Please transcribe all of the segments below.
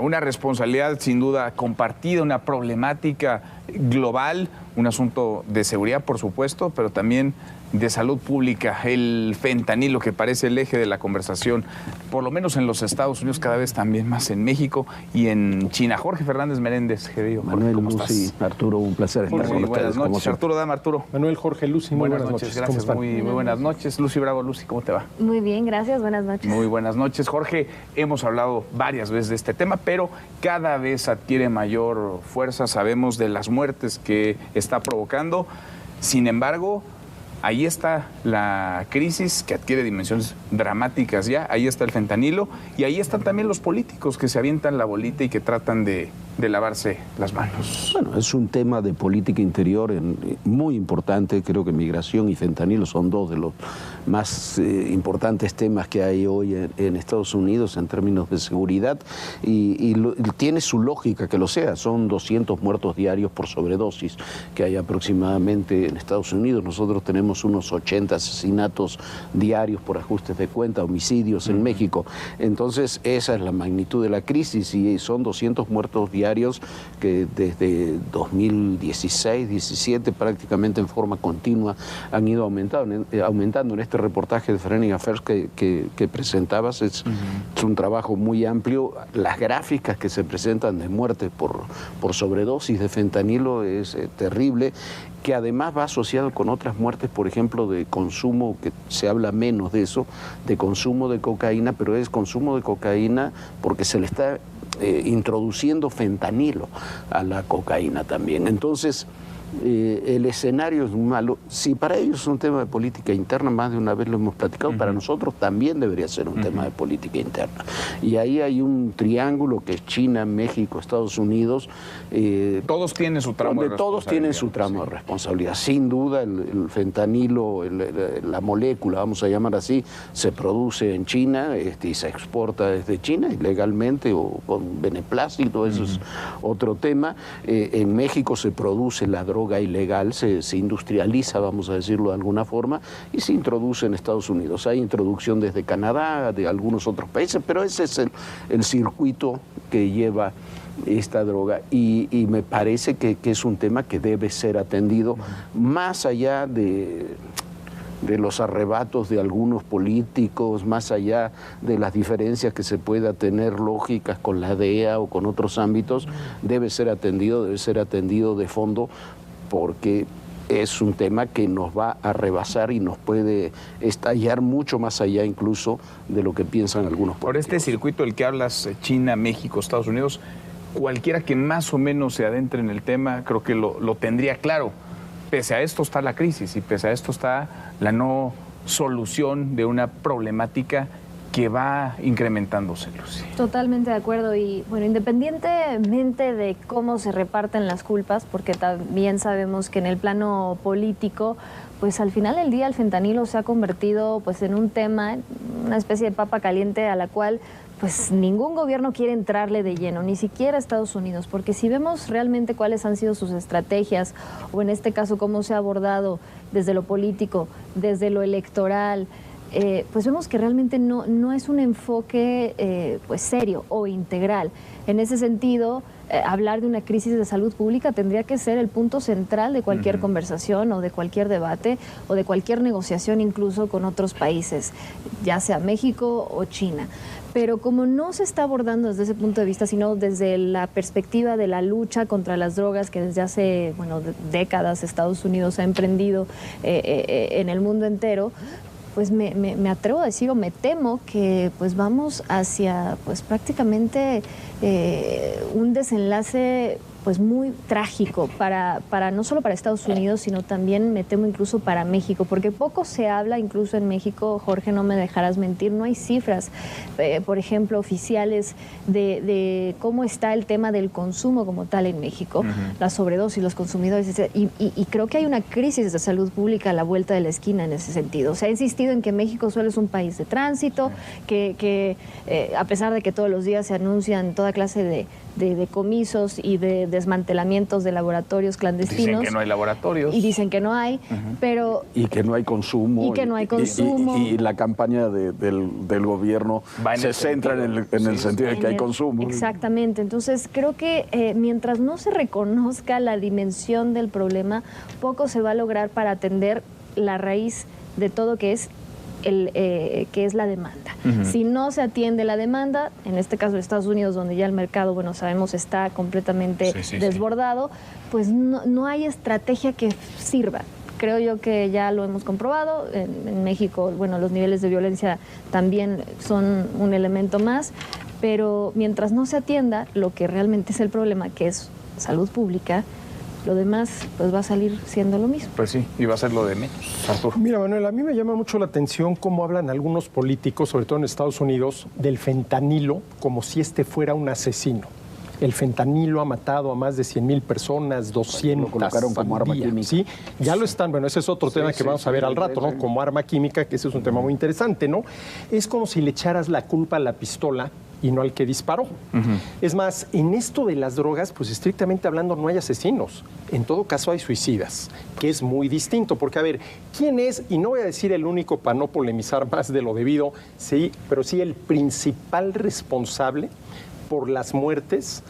Una responsabilidad sin duda compartida, una problemática global, un asunto de seguridad, por supuesto, pero también de salud pública. El fentanilo, que parece el eje de la conversación, por lo menos en los Estados Unidos, cada vez también más en México y en China. Jorge Fernández Meréndez, querido Jorge, Manuel, ¿cómo Lucy, estás? Arturo, un placer estar con ustedes. Buenas noches, Arturo Dama, Arturo. Manuel, Jorge, Lucy, muy buenas noches. Gracias, muy buenas noches. Lucy Bravo, Lucy, ¿cómo te va? Muy bien, gracias, buenas noches. Muy buenas noches, Jorge. Hemos hablado varias veces de este tema, pero cada vez adquiere mayor fuerza. Sabemos de las muertes que está provocando. Sin embargo, ahí está la crisis que adquiere dimensiones dramáticas ya, ahí está el fentanilo y ahí están también los políticos que se avientan la bolita y que tratan de lavarse las manos. Bueno, es un tema de política interior muy importante. Creo que migración y fentanilo son dos de los más importantes temas que hay hoy en Estados Unidos en términos de seguridad y tiene su lógica que lo sea. Son 200 muertos diarios por sobredosis que hay aproximadamente en Estados Unidos. Nosotros tenemos unos 80 asesinatos diarios por ajustes de cuenta, homicidios en México. Entonces esa es la magnitud de la crisis y son 200 muertos diarios que desde 2016-17 prácticamente en forma continua han ido aumentando. En este reportaje de Foreign Affairs que presentabas es un trabajo muy amplio. Las gráficas que se presentan de muertes por sobredosis de fentanilo es terrible, que además va asociado con otras muertes, por ejemplo, de consumo, que se habla menos de eso, de consumo de cocaína, pero es consumo de cocaína porque se le está introduciendo fentanilo a la cocaína también. Entonces, el escenario es malo. Si para ellos es un tema de política interna, más de una vez lo hemos platicado, para nosotros también debería ser un tema de política interna. Y ahí hay un triángulo que es China, México, Estados Unidos. Todos tienen su tramo de responsabilidad. Todos tienen su tramo de responsabilidad. Sin duda, el fentanilo, la molécula, vamos a llamar así, se produce en China y se exporta desde China ilegalmente o con beneplácito, eso es otro tema. En México se produce la droga ilegal, se industrializa, vamos a decirlo de alguna forma, y se introduce en Estados Unidos. Hay introducción desde Canadá, de algunos otros países, pero ese es el circuito que lleva esta droga y me parece que es un tema que debe ser atendido más allá de los arrebatos de algunos políticos, más allá de las diferencias que se pueda tener lógicas con la DEA o con otros ámbitos, debe ser atendido de fondo, porque es un tema que nos va a rebasar y nos puede estallar mucho más allá incluso de lo que piensan algunos políticos. Por este circuito del que hablas, China, México, Estados Unidos, cualquiera que más o menos se adentre en el tema, creo que lo tendría claro. Pese a esto está la crisis y pese a esto está la no solución de una problemática que va incrementándose, Lucy. Totalmente de acuerdo y bueno, independientemente de cómo se reparten las culpas, porque también sabemos que en el plano político, pues al final del día el fentanilo se ha convertido pues en un tema, una especie de papa caliente a la cual pues ningún gobierno quiere entrarle de lleno, ni siquiera Estados Unidos, porque si vemos realmente cuáles han sido sus estrategias, o en este caso cómo se ha abordado desde lo político, desde lo electoral, pues vemos que realmente no es un enfoque pues serio o integral. En ese sentido, hablar de una crisis de salud pública tendría que ser el punto central de cualquier conversación o de cualquier debate o de cualquier negociación incluso con otros países, ya sea México o China. Pero como no se está abordando desde ese punto de vista, sino desde la perspectiva de la lucha contra las drogas que desde hace décadas Estados Unidos ha emprendido en el mundo entero, pues me atrevo a decir o me temo que pues vamos hacia pues prácticamente un desenlace pues muy trágico para no solo para Estados Unidos, sino también me temo incluso para México, porque poco se habla incluso en México, Jorge, no me dejarás mentir, no hay cifras, por ejemplo, oficiales de cómo está el tema del consumo como tal en México, la sobredosis, los consumidores, y creo que hay una crisis de salud pública a la vuelta de la esquina en ese sentido. Se ha insistido en que México solo es un país de tránsito, que a pesar de que todos los días se anuncian toda clase de decomisos y de desmantelamientos de laboratorios clandestinos. Dicen que no hay laboratorios. Y dicen que no hay, pero... Y que no hay consumo. Y que no hay consumo. Y la campaña del gobierno se centra en el sentido de que hay consumo. Exactamente. Entonces, creo que mientras no se reconozca la dimensión del problema, poco se va a lograr para atender la raíz de todo, que es la demanda. Si no se atiende la demanda, en este caso de Estados Unidos, donde ya el mercado, bueno, sabemos está completamente desbordado, pues no hay estrategia que sirva. Creo yo que ya lo hemos comprobado. En México, bueno, los niveles de violencia también son un elemento más, pero mientras no se atienda lo que realmente es el problema, que es salud pública, lo demás pues va a salir siendo lo mismo. Pues sí, y va a ser lo de menos, Arturo. Mira, Manuel, a mí me llama mucho la atención cómo hablan algunos políticos, sobre todo en Estados Unidos, del fentanilo como si este fuera un asesino. El fentanilo ha matado a más de 100,000 personas, 200 lo colocaron como arma química. ¿Sí? Ya lo están, bueno, ese es otro tema que vamos a ver al rato, ¿no? Como arma química, que ese es un tema muy interesante, ¿no? Es como si le echaras la culpa a la pistola y no al que disparó. Es más, en esto de las drogas, pues estrictamente hablando no hay asesinos. En todo caso hay suicidas, que es muy distinto. Porque, a ver, ¿quién es? Y no voy a decir el único para no polemizar más de lo debido, sí, pero sí el principal responsable por las muertes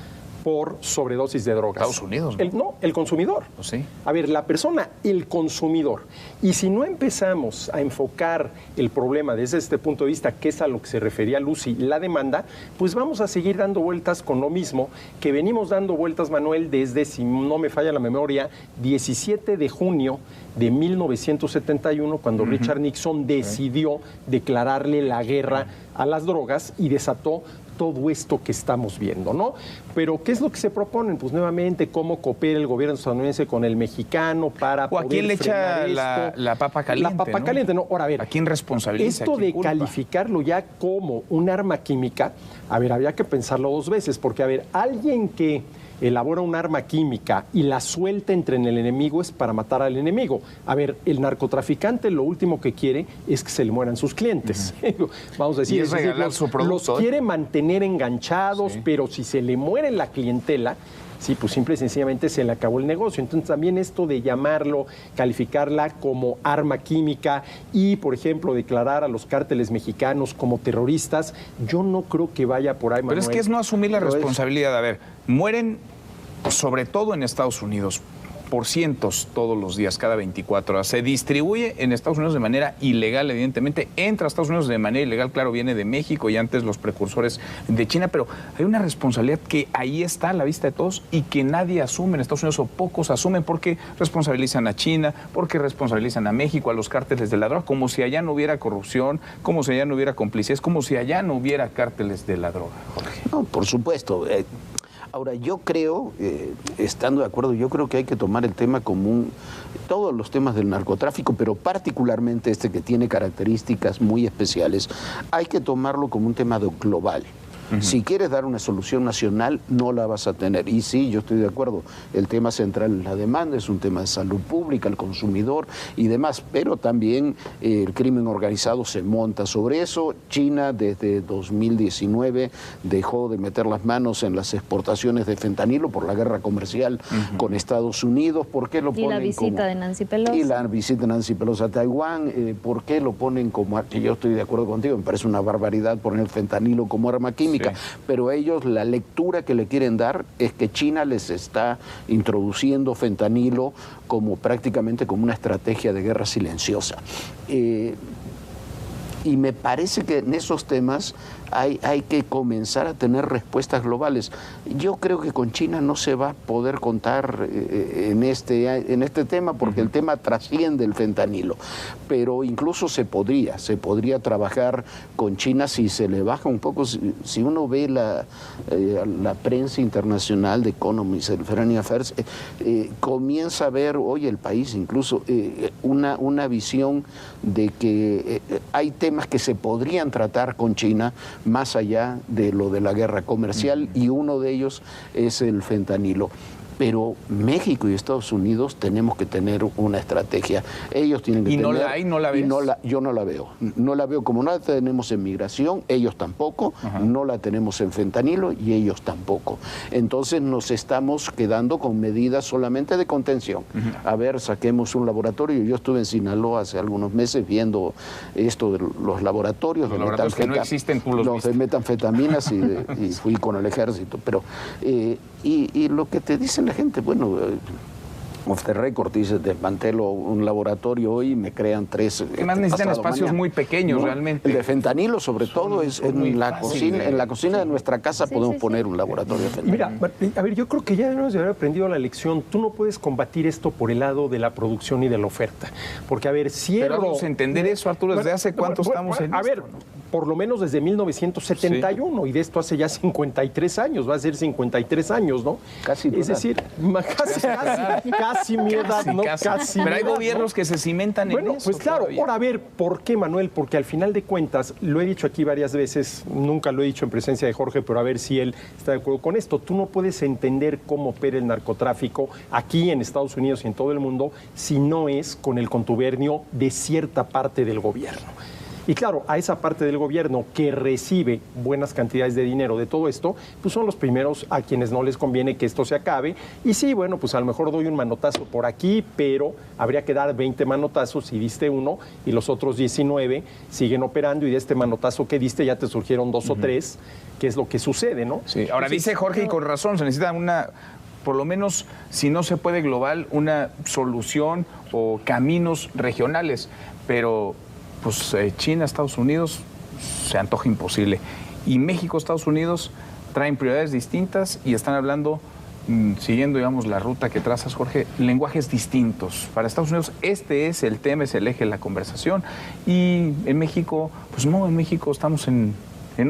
por sobredosis de drogas. Estados Unidos, ¿no? El consumidor. Pues sí. A ver, la persona, el consumidor. Y si no empezamos a enfocar el problema desde este punto de vista, que es a lo que se refería Lucy, la demanda, pues vamos a seguir dando vueltas con lo mismo que venimos dando vueltas, Manuel, desde, si no me falla la memoria, 17 de junio de 1971, cuando Richard Nixon decidió declararle la guerra a las drogas y desató todo esto que estamos viendo, ¿no? Pero, ¿qué es lo que se proponen? Pues, nuevamente, cómo coopera el gobierno estadounidense con el mexicano para ¿O a quién le echa la papa caliente? La papa caliente, ¿no? Ahora, a ver. ¿A quién responsabiliza? Esto de culpa? calificarlo ya como un arma química, a ver, había que pensarlo dos veces, porque, a ver, alguien que elabora un arma química y la suelta entre el enemigo es para matar al enemigo. A ver, el narcotraficante lo último que quiere es que se le mueran sus clientes. Vamos a decir, y es regalar su producto, los quiere mantener enganchados, pero si se le muere la clientela, sí, pues simple y sencillamente se le acabó el negocio. Entonces también esto de llamarlo, calificarla como arma química y, por ejemplo, declarar a los cárteles mexicanos como terroristas, yo no creo que vaya por ahí, Manuel. Pero es que es no asumir la responsabilidad. A ver, mueren, sobre todo en Estados Unidos, por cientos todos los días, cada 24 horas. Se distribuye en Estados Unidos de manera ilegal, evidentemente. Entra a Estados Unidos de manera ilegal, claro, viene de México y antes los precursores de China, pero hay una responsabilidad que ahí está a la vista de todos y que nadie asume en Estados Unidos, o pocos asumen, porque responsabilizan a China, porque responsabilizan a México, a los cárteles de la droga, como si allá no hubiera corrupción, como si allá no hubiera complicidades, como si allá no hubiera cárteles de la droga, Jorge. No, por supuesto. Ahora, yo creo, estando de acuerdo, yo creo que hay que tomar el tema común, todos los temas del narcotráfico, pero particularmente este que tiene características muy especiales, hay que tomarlo como un tema global. Si quieres dar una solución nacional, no la vas a tener. Y sí, yo estoy de acuerdo, el tema central es la demanda, es un tema de salud pública, el consumidor y demás, pero también el crimen organizado se monta sobre eso. China desde 2019 dejó de meter las manos en las exportaciones de fentanilo por la guerra comercial con Estados Unidos. ¿Por qué lo ponen y la visita de Nancy Pelosi. Y la visita de Nancy Pelosi a Taiwán. ¿Por qué lo ponen como... Yo estoy de acuerdo contigo, me parece una barbaridad poner el fentanilo como arma química. Sí. Pero ellos, la lectura que le quieren dar es que China les está introduciendo fentanilo como prácticamente como una estrategia de guerra silenciosa. Y me parece que en esos temas hay que comenzar a tener respuestas globales. Yo creo que con China no se va a poder contar en este tema porque el tema trasciende el fentanilo, pero incluso se podría trabajar con China si se le baja un poco. Si uno ve la prensa internacional de Economist, el Foreign Affairs, comienza a ver hoy el país incluso una visión de que hay temas que se podrían tratar con China más allá de lo de la guerra comercial, y uno de ellos es el fentanilo. Pero México y Estados Unidos tenemos que tener una estrategia. Ellos tienen que ¿Y tener... no la hay? ¿No la ves? Yo no la veo. No la veo. Como no la tenemos en migración, ellos tampoco. No la tenemos en fentanilo y ellos tampoco. Entonces nos estamos quedando con medidas solamente de contención. A ver, saquemos un laboratorio. Yo estuve en Sinaloa hace algunos meses viendo esto de los laboratorios. Los laboratorios que no existen, tú los viste. De metanfetaminas y fui con el ejército. Pero, y lo que te dicen la gente, bueno, off the record, dice, desmantelo un laboratorio hoy y me crean 3. Además necesitan espacios mañana. Muy pequeños, ¿no? Realmente. El de fentanilo, sobre todo, es en la cocina de nuestra casa podemos poner un laboratorio de fentanilo. Mira, a ver, yo creo que ya debemos de haber aprendido la lección. Tú no puedes combatir esto por el lado de la producción y de la oferta. Porque, a ver, Pero vamos a entender eso, Arturo, ¿desde hace cuánto estamos en a esto? ver, por lo menos desde 1971, y de esto hace ya 53 años, va a ser 53 años, ¿no? Casi. Es decir, casi mi edad, ¿no? Casi. Pero hay mi edad, gobiernos que se cimentan en eso. Pues claro, todavía. ahora a ver, ¿por qué, Manuel? Porque al final de cuentas, lo he dicho aquí varias veces, nunca lo he dicho en presencia de Jorge, pero a ver si él está de acuerdo con esto. Tú no puedes entender cómo opera el narcotráfico aquí en Estados Unidos y en todo el mundo si no es con el contubernio de cierta parte del gobierno. Y claro, a esa parte del gobierno que recibe buenas cantidades de dinero de todo esto, pues son los primeros a quienes no les conviene que esto se acabe. Y sí, bueno, pues a lo mejor doy un manotazo por aquí, pero habría que dar 20 manotazos si diste uno y los otros 19 siguen operando y de este manotazo que diste ya te surgieron 2 o 3, que es lo que sucede, ¿no? Sí. Ahora Entonces, dice Jorge, y con razón, se necesita por lo menos, si no se puede global, una solución o caminos regionales. Pero pues China, Estados Unidos, se antoja imposible. Y México, Estados Unidos traen prioridades distintas y están hablando, siguiendo, digamos, la ruta que trazas, Jorge, lenguajes distintos. Para Estados Unidos este es el tema, es el eje de la conversación. Y en México, pues no, en México estamos en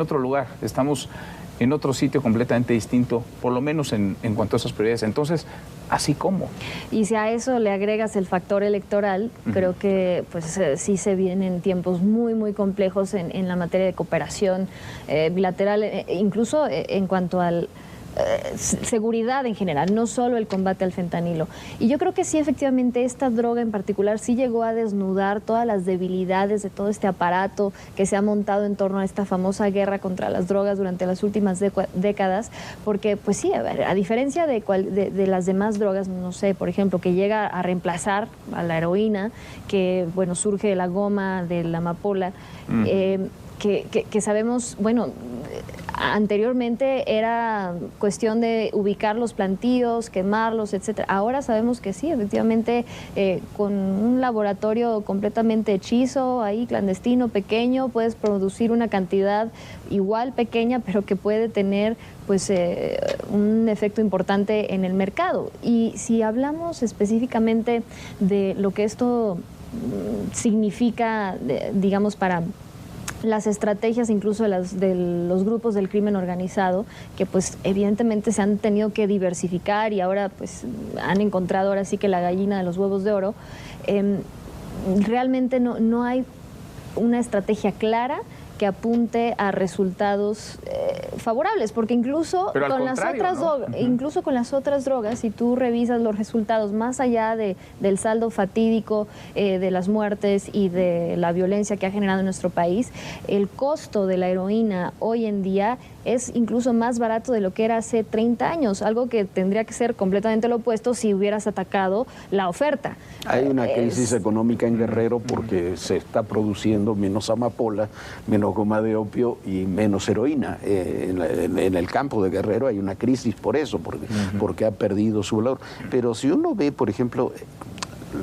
otro lugar, estamos en otro sitio completamente distinto, por lo menos en cuanto a esas prioridades. Entonces, ¿así como? Y si a eso le agregas el factor electoral, creo que pues sí se vienen tiempos muy, muy complejos en la materia de cooperación bilateral, incluso en cuanto al seguridad en general, no solo el combate al fentanilo. Y yo creo que sí, efectivamente, esta droga en particular sí llegó a desnudar todas las debilidades de todo este aparato que se ha montado en torno a esta famosa guerra contra las drogas durante las últimas décadas, porque pues sí, a diferencia de las demás drogas, no sé, por ejemplo, que llega a reemplazar a la heroína, que bueno, surge de la goma, de la amapola, que sabemos, bueno, anteriormente era cuestión de ubicar los plantíos, quemarlos, etcétera. Ahora sabemos que sí, efectivamente, con un laboratorio completamente hechizo, ahí clandestino, pequeño, puedes producir una cantidad igual pequeña, pero que puede tener pues un efecto importante en el mercado. Y si hablamos específicamente de lo que esto significa, digamos, para las estrategias incluso de los grupos del crimen organizado, que pues evidentemente se han tenido que diversificar y ahora pues han encontrado ahora sí que la gallina de los huevos de oro, realmente no hay una estrategia clara que apunte a resultados favorables, porque incluso con las otras drogas, si tú revisas los resultados más allá del saldo fatídico de las muertes y de la violencia que ha generado en nuestro país, el costo de la heroína hoy en día es incluso más barato de lo que era hace 30 años, algo que tendría que ser completamente lo opuesto si hubieras atacado la oferta. Hay una crisis económica en Guerrero porque se está produciendo menos amapola, menos goma de opio y menos heroína. En el campo de Guerrero hay una crisis por eso, porque ha perdido su valor. Pero si uno ve, por ejemplo,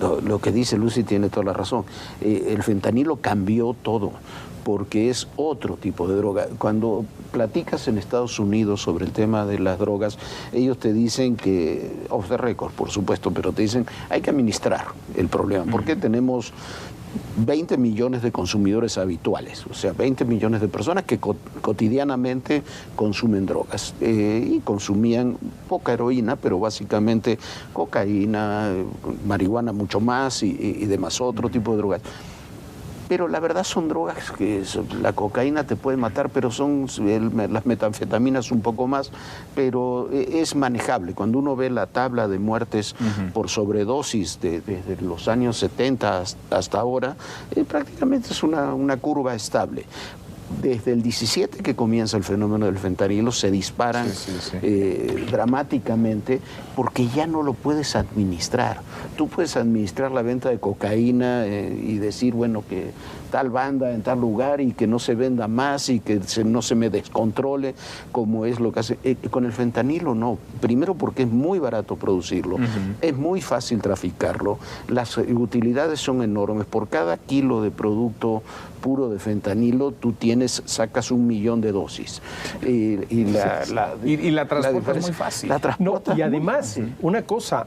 lo que dice Lucy tiene toda la razón, el fentanilo cambió todo, porque es otro tipo de droga. Cuando platicas en Estados Unidos sobre el tema de las drogas, ellos te dicen que, off the record, por supuesto, pero te dicen, hay que administrar el problema, porque tenemos 20 millones de consumidores habituales, o sea, 20 millones de personas que cotidianamente consumen drogas y consumían poca heroína, pero básicamente cocaína, marihuana mucho más y demás, otro tipo de drogas. pero la verdad son drogas que la cocaína te puede matar, pero son las metanfetaminas un poco más, pero es manejable. Cuando uno ve la tabla de muertes por sobredosis desde los años 70 hasta ahora, prácticamente es una curva estable. Desde el 17 que comienza el fenómeno del fentanilo se disparan dramáticamente porque ya no lo puedes administrar. Tú puedes administrar la venta de cocaína y decir, bueno, que tal banda en tal lugar y que no se venda más y que no se me descontrole como es lo que hace. Con el fentanilo no. Primero porque es muy barato producirlo, es muy fácil traficarlo, las utilidades son enormes. Por cada kilo de producto puro de fentanilo tú sacas 1 millón de dosis. Y la transporta es muy fácil. La transporta y además, una cosa,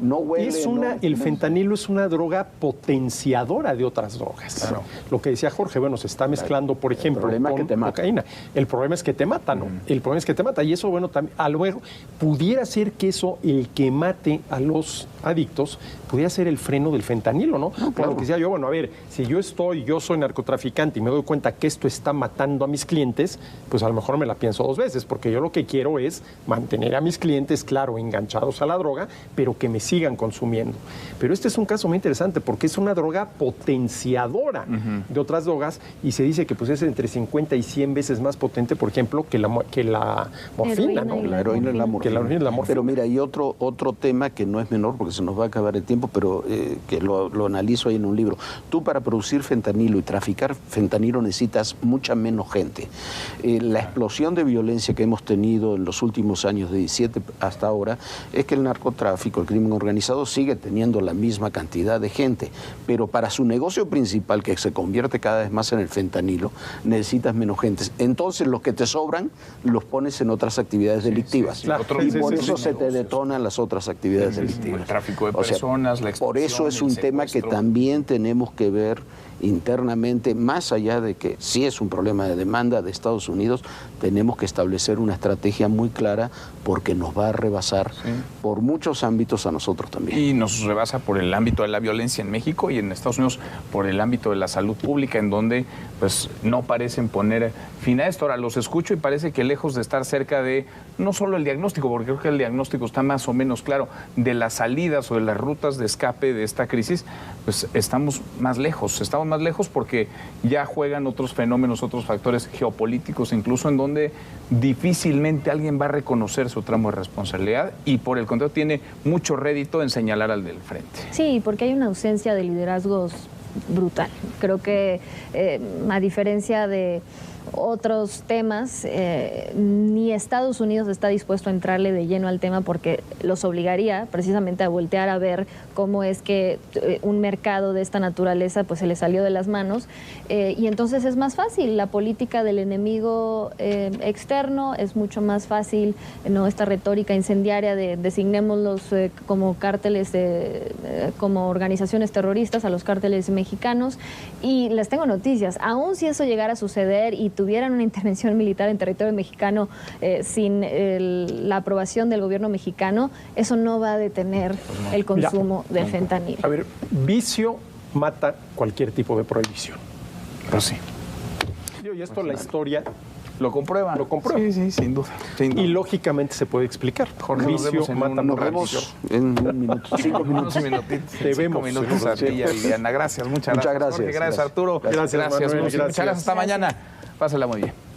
el fentanilo es una droga potenciadora de otras drogas. Claro. Lo que decía Jorge, bueno, se está mezclando, por ejemplo, con cocaína. El problema es que te mata, ¿no? El problema es que te mata. Y eso, bueno, también, a lo mejor pudiera ser que eso, el que mate a los adictos, pudiera ser el freno del fentanilo, ¿no? Por lo que decía yo, bueno, a ver, si yo soy narcotraficante y me doy cuenta que esto está matando a mis clientes, pues a lo mejor me la pienso 2 veces, porque yo lo que quiero es mantener a mis clientes, claro, enganchados a la droga, pero que me sigan consumiendo. Pero este es un caso muy interesante porque es una droga potenciadora de otras drogas y se dice que pues es entre 50 y 100 veces más potente, por ejemplo, que la morfina, ¿no? La heroína y la morfina. Pero mira, hay otro tema que no es menor porque se nos va a acabar el tiempo, pero que lo analizo ahí en un libro. Tú para producir fentanilo y traficar fentanilo necesitas mucha menos gente. La explosión de violencia que hemos tenido en los últimos años, de 17 hasta ahora, es que el narcotráfico, el crimen organizado, sigue teniendo la misma cantidad de gente, pero para su negocio principal, que se convierte cada vez más en el fentanilo, necesitas menos gente. Entonces los que te sobran los pones en otras actividades delictivas. Y por eso se te detonan las otras actividades delictivas. El tráfico de personas, la extorsión, por eso es un tema que también tenemos que ver internamente, más allá de que sí es un problema de demanda de Estados Unidos, tenemos que establecer una estrategia muy clara porque nos va a rebasar por muchos ámbitos a nosotros también. Y nos rebasa por el ámbito de la violencia en México y en Estados Unidos por el ámbito de la salud pública, en donde pues no parecen poner fin a esto. Ahora los escucho y parece que lejos de estar cerca de no solo el diagnóstico, porque creo que el diagnóstico está más o menos claro, de las salidas o de las rutas de escape de esta crisis, pues estamos más lejos porque ya juegan otros fenómenos, otros factores geopolíticos, incluso en donde difícilmente alguien va a reconocer su tramo de responsabilidad y por el contrario tiene mucho rédito en señalar al del frente. Sí, porque hay una ausencia de liderazgos brutal. Creo que a diferencia de otros temas, ni Estados Unidos está dispuesto a entrarle de lleno al tema porque los obligaría precisamente a voltear a ver cómo es que un mercado de esta naturaleza pues se le salió de las manos y entonces es más fácil la política del enemigo externo, es mucho más fácil, ¿no? Esta retórica incendiaria de designémoslos como cárteles, como organizaciones terroristas a los cárteles mexicanos. Y les tengo noticias, aun si eso llegara a suceder y tuvieran una intervención militar en territorio mexicano sin la aprobación del gobierno mexicano, eso no va a detener el consumo del fentanilo. A ver, vicio mata cualquier tipo de prohibición. Pero sí. Y esto la historia lo comprueba. Lo comprueba. Sí, sin duda. Y lógicamente se puede explicar. Jorge, vicio mata nos vemos en 1 minuto. 5 minutos. Te vemos. 5 minutos a ti y a Liliana. Gracias, muchas gracias. Muchas gracias. Jorge, gracias, Arturo. Gracias, Manuel, Muchas gracias. Hasta mañana. Pásala muy bien.